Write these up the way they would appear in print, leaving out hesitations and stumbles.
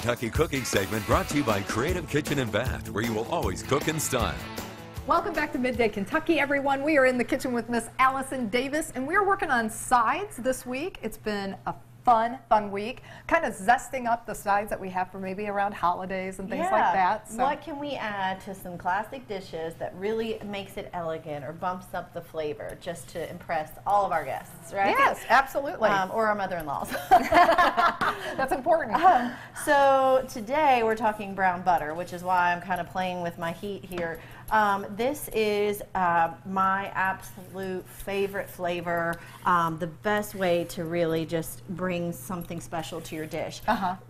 Kentucky cooking segment brought to you by Creative Kitchen and Bath, where you will always cook in style. Welcome back to Midday Kentucky, everyone. We are in the kitchen with Miss Allison Davis, and we're working on sides this week. It's been a fun week, kind of zesting up the sides that we have for maybe around holidays and things like that. So what can we add to some classic dishes that really makes it elegant or bumps up the flavor just to impress all of our guests, right? Yes, absolutely. Or our mother-in-laws. That's important. So today we're talking brown butter, which is why I'm kind of playing with my heat here. This is my absolute favorite flavor, the best way to really just bring something special to your dish.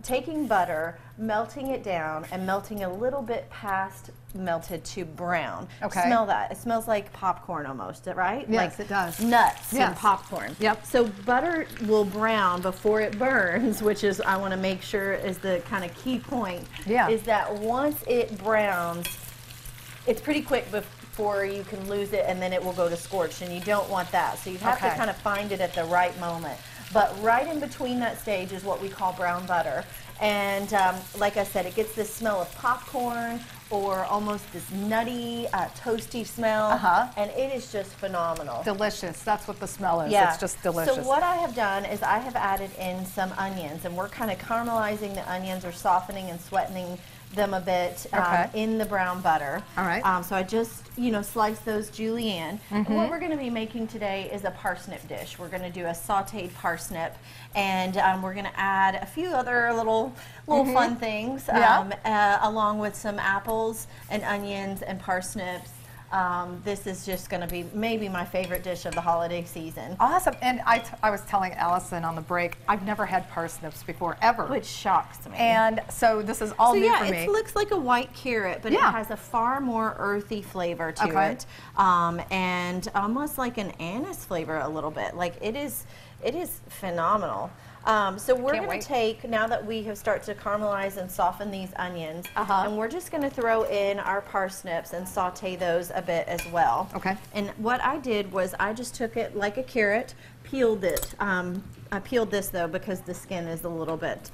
Taking butter, melting it down, and melting a little bit past melted to brown. Smell that. It smells like popcorn almost, right? Yes, like it does. Nuts and popcorn. Yep. So butter will brown before it burns, which is, I want to make sure, is the kind of key point. Yeah. Is that once it browns, it's pretty quick before you can lose it, and then it will go to scorched, and you don't want that. So you have to kind of find it at the right moment. But right in between that stage is what we call brown butter. And like I said, it gets this smell of popcorn or almost this nutty, toasty smell. And it is just phenomenal. Delicious. That's what the smell is. Yeah. It's just delicious. So what I have done is I have added in some onions, and we're kind of caramelizing the onions or softening and sweetening them a bit in the brown butter. All right. So I just, slice those julienne. And what we're going to be making today is a parsnip dish. We're going to do a sautéed parsnip, and we're going to add a few other little fun things, along with some apples and onions and parsnips. This is just going to be maybe my favorite dish of the holiday season. Awesome. And I was telling Allison on the break, I've never had parsnips before, ever. Which shocks me. And so this is all new for me. It looks like a white carrot, but it has a far more earthy flavor to it. And almost like an anise flavor a little bit. Like it is phenomenal. So we're going to take, now that we have started to caramelize and soften these onions, and we're just going to throw in our parsnips and saute those a bit as well. And what I did was I just took it like a carrot, peeled it. I peeled this though because the skin is a little bit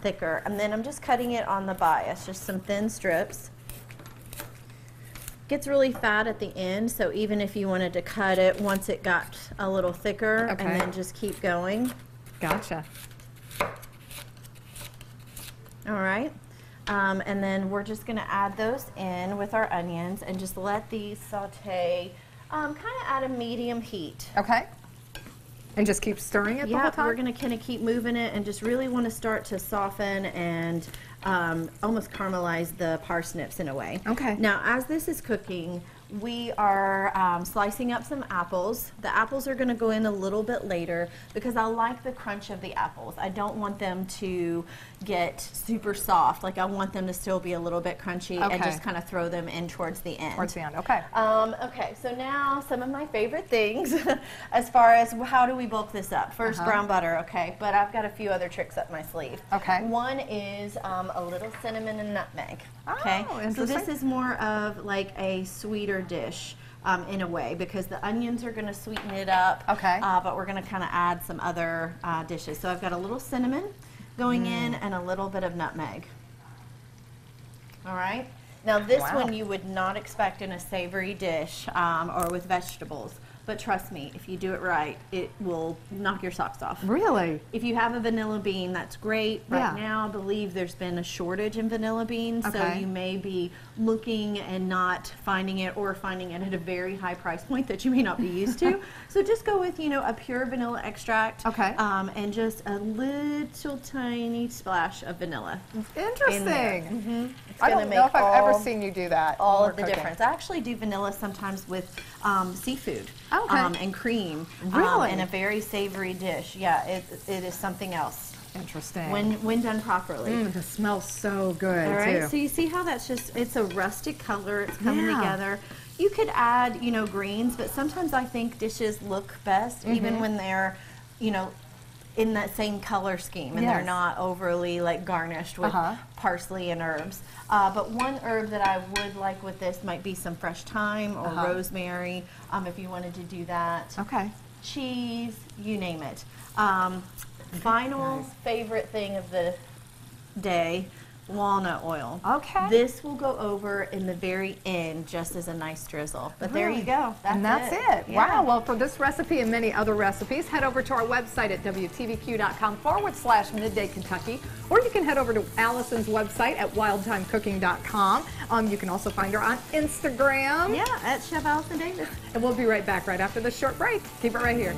thicker. And then I'm just cutting it on the bias, just some thin strips. Gets really fat at the end, so even if you wanted to cut it once it got a little thicker, and then just keep going. Gotcha. All right. And then we're just going to add those in with our onions and just let these saute kind of at a medium heat. Okay. And just keep stirring it the whole time? We're going to kind of keep moving it and just really want to start to soften and almost caramelize the parsnips in a way. Okay. Now, as this is cooking, we are slicing up some apples. The apples are going to go in a little bit later because I like the crunch of the apples. I don't want them to get super soft. Like I want them to still be a little bit crunchy and just kind of throw them in towards the end. Towards the end, okay. Okay, so now some of my favorite things as far as how do we bulk this up. First, brown butter, okay, but I've got a few other tricks up my sleeve. Okay. One is a little cinnamon and nutmeg. Okay, so this is more of like a sweeter dish in a way because the onions are going to sweeten it up. Okay. But we're going to kind of add some other dishes. So I've got a little cinnamon going in and a little bit of nutmeg. All right. Now this one you would not expect in a savory dish or with vegetables. But trust me, if you do it right, it will knock your socks off. Really? If you have a vanilla bean, that's great. Right now, I believe there's been a shortage in vanilla beans, so you may be looking and not finding it or finding it at a very high price point that you may not be used to. So just go with, a pure vanilla extract and just a little tiny splash of vanilla. Interesting. I don't know if I've ever seen you do that. All of the difference. I actually do vanilla sometimes with seafood. And cream in a very savory dish. Yeah, it is something else. Interesting. When done properly. It smells so good, all right, too. so you see how that's just, it's a rustic color, it's coming together. You could add, greens, but sometimes I think dishes look best even when they're, in that same color scheme and they're not overly like garnished with parsley and herbs. But one herb that I would like with this might be some fresh thyme or rosemary if you wanted to do that. Okay. Cheese, you name it. Final favorite thing of the day walnut oil. Okay. This will go over in the very end just as a nice drizzle. But there you go. That's it. Yeah. Wow. Well, for this recipe and many other recipes, head over to our website at WTVQ.com/Midday Kentucky, or you can head over to Allison's website at wildtimecooking.com. You can also find her on Instagram. Yeah, at Chef Allison Davis. And we'll be right back right after this short break. Keep it right here.